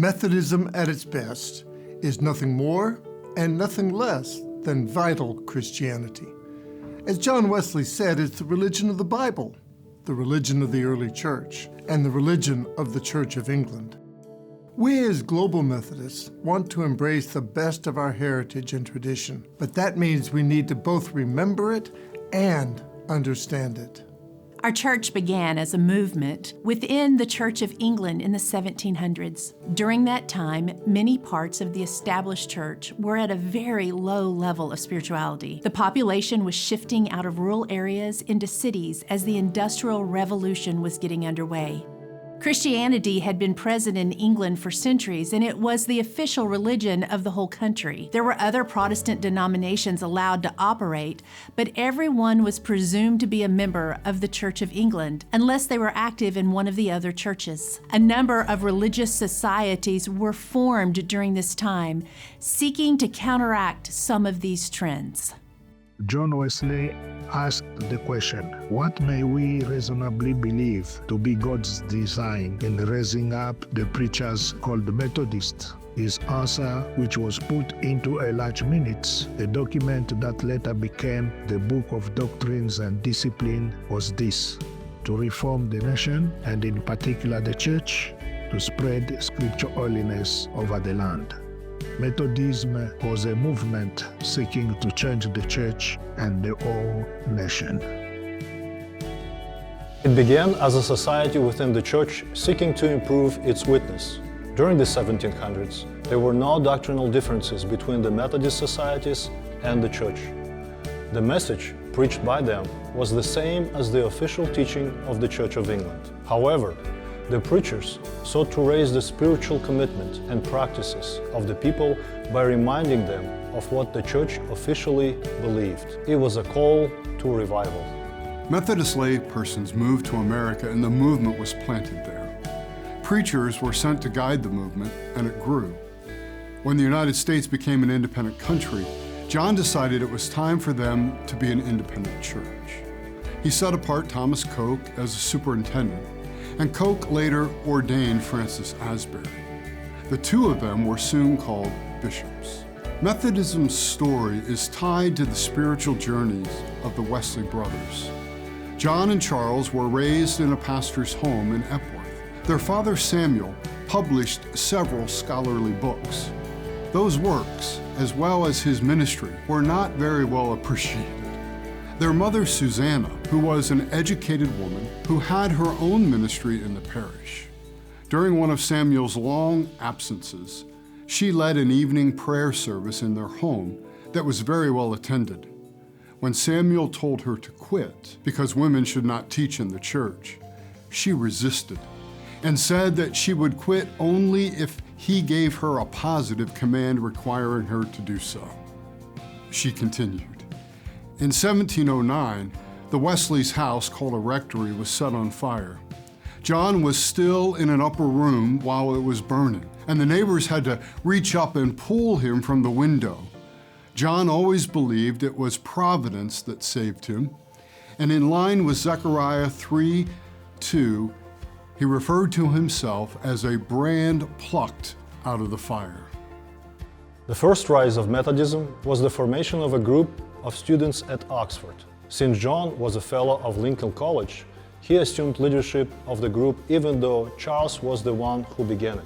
Methodism at its best is nothing more and nothing less than vital Christianity. As John Wesley said, it's the religion of the Bible, the religion of the early church, and the religion of the Church of England. We as global Methodists want to embrace the best of our heritage and tradition, but that means we need to both remember it and understand it. Our church began as a movement within the Church of England in the 1700s. During that time, many parts of the established church were at a very low level of spirituality. The population was shifting out of rural areas into cities as the Industrial Revolution was getting underway. Christianity had been present in England for centuries, and it was the official religion of the whole country. There were other Protestant denominations allowed to operate, but everyone was presumed to be a member of the Church of England unless they were active in one of the other churches. A number of religious societies were formed during this time, seeking to counteract some of these trends. John Wesley asked the question, what may we reasonably believe to be God's design in raising up the preachers called Methodists? His answer, which was put into a large minutes, a document that later became the Book of Doctrines and Discipline, was this: to reform the nation, and in particular the church, to spread scriptural holiness over the land. Methodism was a movement seeking to change the church and the whole nation. It began as a society within the church seeking to improve its witness. During the 1700s, there were no doctrinal differences between the Methodist societies and the church. The message preached by them was the same as the official teaching of the Church of England. However, the preachers sought to raise the spiritual commitment and practices of the people by reminding them of what the church officially believed. It was a call to revival. Methodist lay persons moved to America and the movement was planted there. Preachers were sent to guide the movement and it grew. When the United States became an independent country, John decided it was time for them to be an independent church. He set apart Thomas Coke as a superintendent, and Coke later ordained Francis Asbury. The two of them were soon called bishops. Methodism's story is tied to the spiritual journeys of the Wesley brothers. John and Charles were raised in a pastor's home in Epworth. Their father Samuel published several scholarly books. Those works, as well as his ministry, were not very well appreciated. Their mother, Susanna, who was an educated woman who had her own ministry in the parish. During one of Samuel's long absences, she led an evening prayer service in their home that was very well attended. When Samuel told her to quit because women should not teach in the church, she resisted and said that she would quit only if he gave her a positive command requiring her to do so. She continued. In 1709, the Wesleys' house, called a rectory, was set on fire. John was still in an upper room while it was burning, and the neighbors had to reach up and pull him from the window. John always believed it was providence that saved him, and in line with Zechariah 3:2, he referred to himself as a brand plucked out of the fire. The first rise of Methodism was the formation of a group of students at Oxford. Since John was a fellow of Lincoln College, he assumed leadership of the group even though Charles was the one who began it.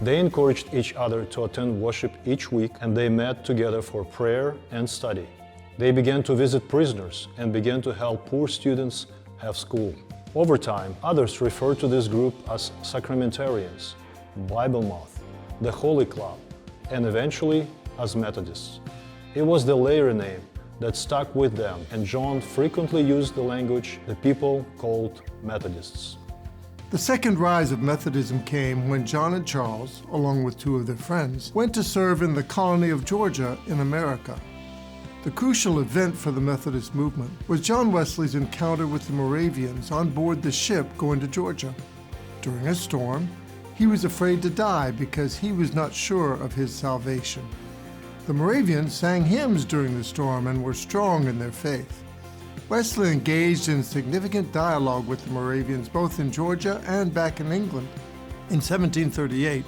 They encouraged each other to attend worship each week, and they met together for prayer and study. They began to visit prisoners and began to help poor students have school. Over time, others referred to this group as Sacramentarians, Bible Moth, the Holy Club, and eventually as Methodists. It was the later name that stuck with them, and John frequently used the language the people called Methodists. The second rise of Methodism came when John and Charles, along with two of their friends, went to serve in the colony of Georgia in America. The crucial event for the Methodist movement was John Wesley's encounter with the Moravians on board the ship going to Georgia. During a storm, he was afraid to die because he was not sure of his salvation. The Moravians sang hymns during the storm and were strong in their faith. Wesley engaged in significant dialogue with the Moravians both in Georgia and back in England. In 1738,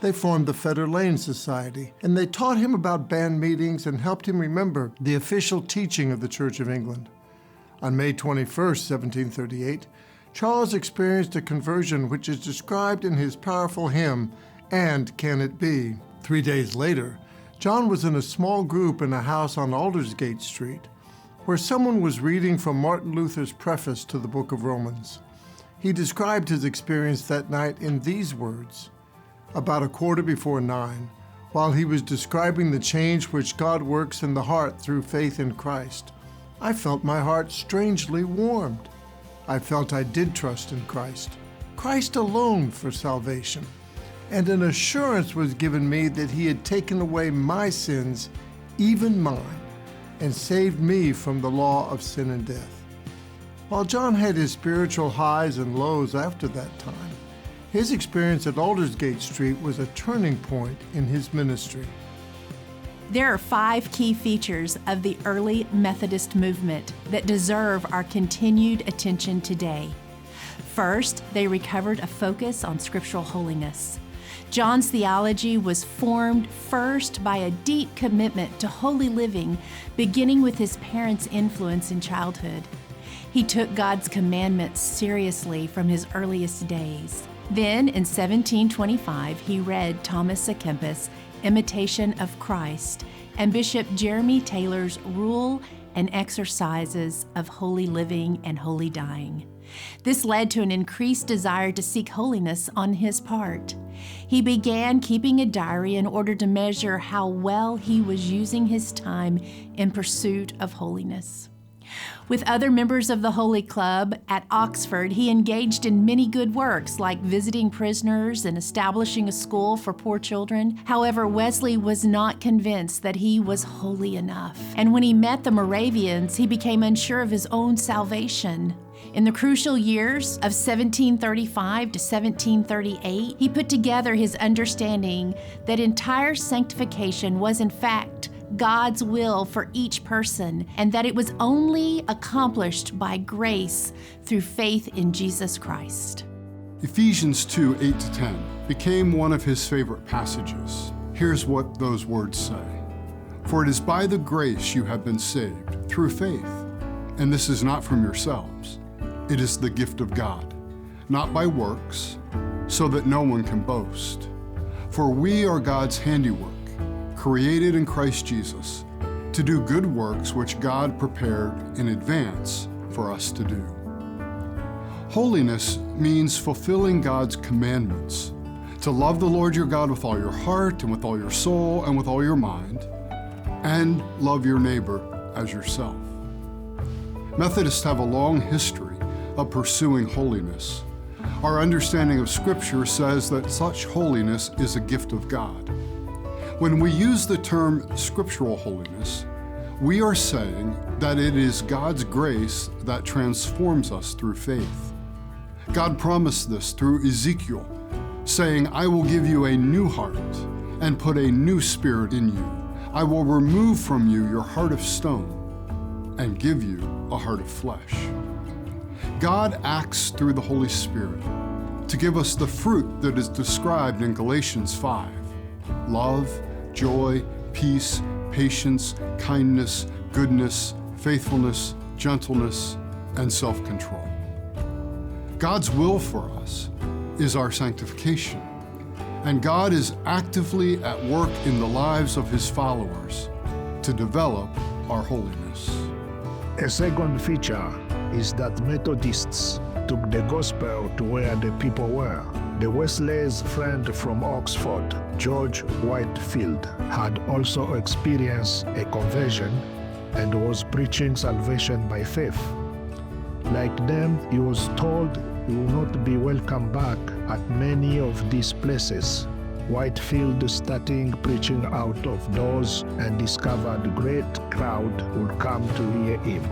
They formed the Fetter Lane Society, and they taught him about band meetings and helped him remember the official teaching of the Church of England. On May 21, 1738, Charles experienced a conversion which is described in his powerful hymn, "And Can It Be?" 3 days later, John was in a small group in a house on Aldersgate Street, where someone was reading from Martin Luther's preface to the book of Romans. He described his experience that night in these words: "About 9:15, while he was describing the change which God works in the heart through faith in Christ, I felt my heart strangely warmed. I felt I did trust in Christ, Christ alone for salvation, and an assurance was given me that he had taken away my sins, even mine, and saved me from the law of sin and death." While John had his spiritual highs and lows after that time, his experience at Aldersgate Street was a turning point in his ministry. There are 5 key features of the early Methodist movement that deserve our continued attention today. First, they recovered a focus on scriptural holiness. John's theology was formed first by a deep commitment to holy living, beginning with his parents' influence in childhood. He took God's commandments seriously from his earliest days. Then, in 1725, he read Thomas à Kempis' Imitation of Christ and Bishop Jeremy Taylor's Rule and Exercises of Holy Living and Holy Dying. This led to an increased desire to seek holiness on his part. He began keeping a diary in order to measure how well he was using his time in pursuit of holiness. With other members of the Holy Club at Oxford, he engaged in many good works like visiting prisoners and establishing a school for poor children. However, Wesley was not convinced that he was holy enough. And when he met the Moravians, he became unsure of his own salvation. In the crucial years of 1735 to 1738, he put together his understanding that entire sanctification was in fact God's will for each person, and that it was only accomplished by grace through faith in Jesus Christ. Ephesians 2:8-10 became one of his favorite passages. Here's what those words say: "For it is by the grace you have been saved, through faith. And this is not from yourselves. It is the gift of God, not by works, so that no one can boast. For we are God's handiwork, created in Christ Jesus, to do good works which God prepared in advance for us to do." Holiness means fulfilling God's commandments, to love the Lord your God with all your heart and with all your soul and with all your mind, and love your neighbor as yourself. Methodists have a long history of pursuing holiness. Our understanding of Scripture says that such holiness is a gift of God. When we use the term scriptural holiness, we are saying that it is God's grace that transforms us through faith. God promised this through Ezekiel, saying, "I will give you a new heart and put a new spirit in you. I will remove from you your heart of stone and give you a heart of flesh." God acts through the Holy Spirit to give us the fruit that is described in Galatians 5: love, joy, peace, patience, kindness, goodness, faithfulness, gentleness, and self-control. God's will for us is our sanctification, and God is actively at work in the lives of his followers to develop our holiness. A second feature is that Methodists took the gospel to where the people were. The Wesley's friend from Oxford, George Whitefield, had also experienced a conversion and was preaching salvation by faith. Like them, he was told he will not be welcome back at many of these places. Whitefield started preaching out of doors and discovered a great crowd would come to hear him.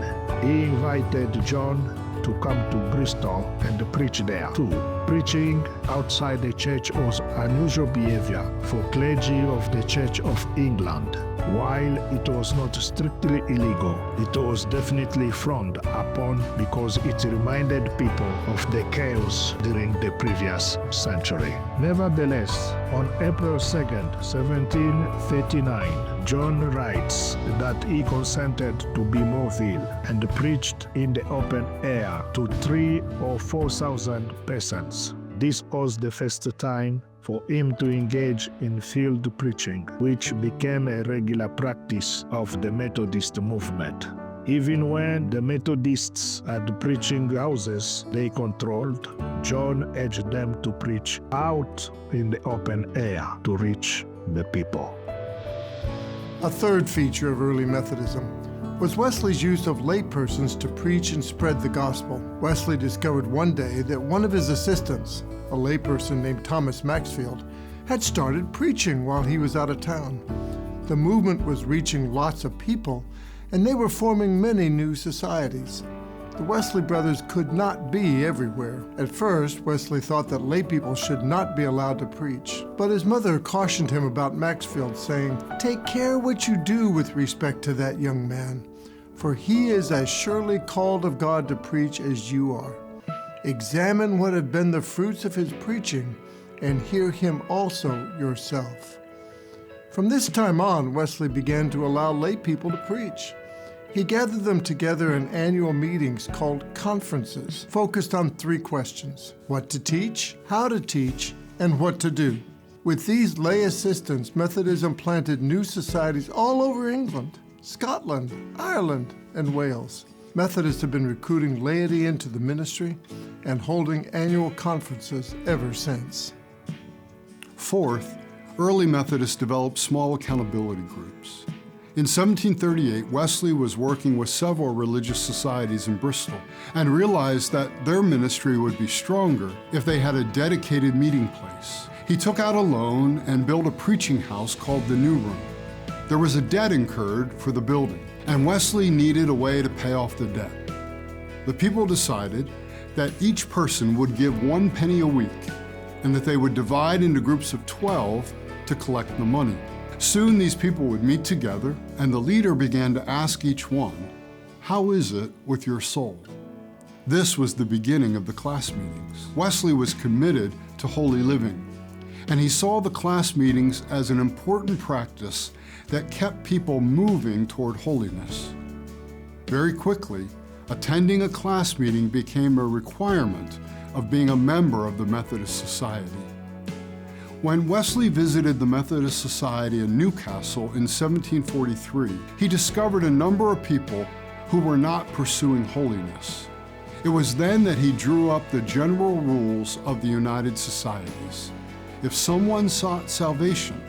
He invited John to come to Bristol and preach there too. Preaching outside the church was unusual behavior for clergy of the Church of England. While it was not strictly illegal, it was definitely frowned upon because it reminded people of the chaos during the previous century. Nevertheless, on April 2nd, 1739, John writes that he consented to be mobile and preached in the open air to 3,000 or 4,000 persons. This was the first time for him to engage in field preaching, which became a regular practice of the Methodist movement. Even when the Methodists had preaching houses they controlled, John urged them to preach out in the open air to reach the people. A third feature of early Methodism was Wesley's use of laypersons to preach and spread the gospel. Wesley discovered one day that one of his assistants, a layperson named Thomas Maxfield, had started preaching while he was out of town. The movement was reaching lots of people, and they were forming many new societies. The Wesley brothers could not be everywhere. At first, Wesley thought that lay people should not be allowed to preach, but his mother cautioned him about Maxfield, saying, "Take care what you do with respect to that young man, for he is as surely called of God to preach as you are. Examine what have been the fruits of his preaching, and hear him also yourself." From this time on, Wesley began to allow lay people to preach. He gathered them together in annual meetings called conferences, focused on 3 questions: what to teach, how to teach, and what to do. With these lay assistants, Methodism planted new societies all over England, Scotland, Ireland, and Wales. Methodists have been recruiting laity into the ministry and holding annual conferences ever since. Fourth, early Methodists developed small accountability groups. In 1738, Wesley was working with several religious societies in Bristol and realized that their ministry would be stronger if they had a dedicated meeting place. He took out a loan and built a preaching house called the New Room. There was a debt incurred for the building, and Wesley needed a way to pay off the debt. The people decided that each person would give 1 penny a week and that they would divide into groups of 12 to collect the money. Soon these people would meet together, and the leader began to ask each one, "How is it with your soul?" This was the beginning of the class meetings. Wesley was committed to holy living, and he saw the class meetings as an important practice that kept people moving toward holiness. Very quickly, attending a class meeting became a requirement of being a member of the Methodist Society. When Wesley visited the Methodist Society in Newcastle in 1743, he discovered a number of people who were not pursuing holiness. It was then that he drew up the general rules of the United Societies. If someone sought salvation,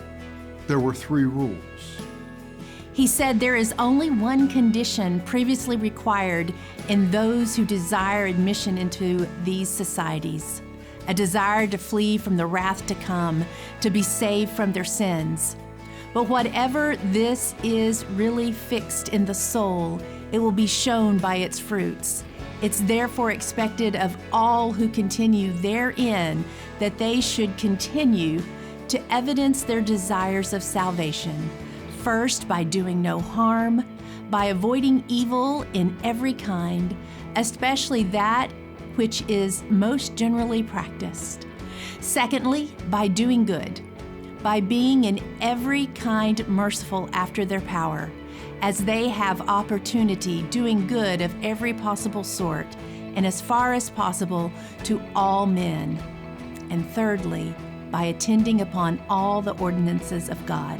there were 3 rules. He said there is only one condition previously required in those who desire admission into these societies: a desire to flee from the wrath to come, to be saved from their sins. But whatever this is really fixed in the soul, it will be shown by its fruits. It's therefore expected of all who continue therein that they should continue to evidence their desires of salvation, first by doing no harm, by avoiding evil in every kind, especially that which is most generally practiced. Secondly, by doing good, by being in every kind merciful after their power, as they have opportunity, doing good of every possible sort, and as far as possible to all men. And thirdly, by attending upon all the ordinances of God.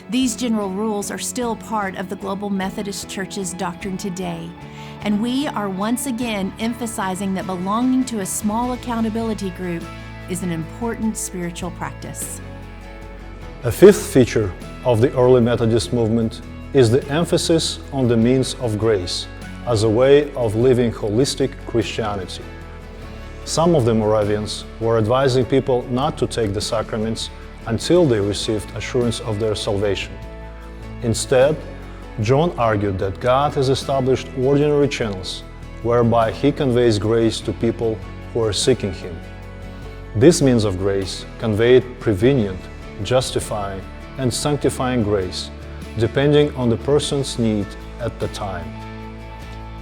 These general rules are still part of the Global Methodist Church's doctrine today, and we are once again emphasizing that belonging to a small accountability group is an important spiritual practice. A fifth feature of the early Methodist movement is the emphasis on the means of grace as a way of living holistic Christianity. Some of the Moravians were advising people not to take the sacraments until they received assurance of their salvation. Instead, John argued that God has established ordinary channels whereby He conveys grace to people who are seeking Him. This means of grace conveyed prevenient, justifying, and sanctifying grace depending on the person's need at the time.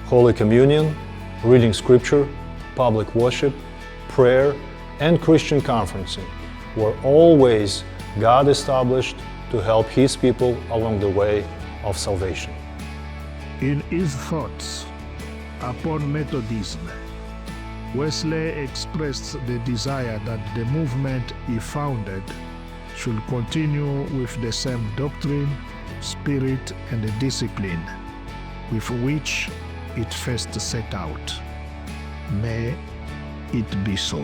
Holy Communion, reading Scripture, public worship, prayer, and Christian conferencing were all ways God established to help His people along the way of salvation. In his thoughts upon Methodism, Wesley expressed the desire that the movement he founded should continue with the same doctrine, spirit, and discipline with which it first set out. May it be so.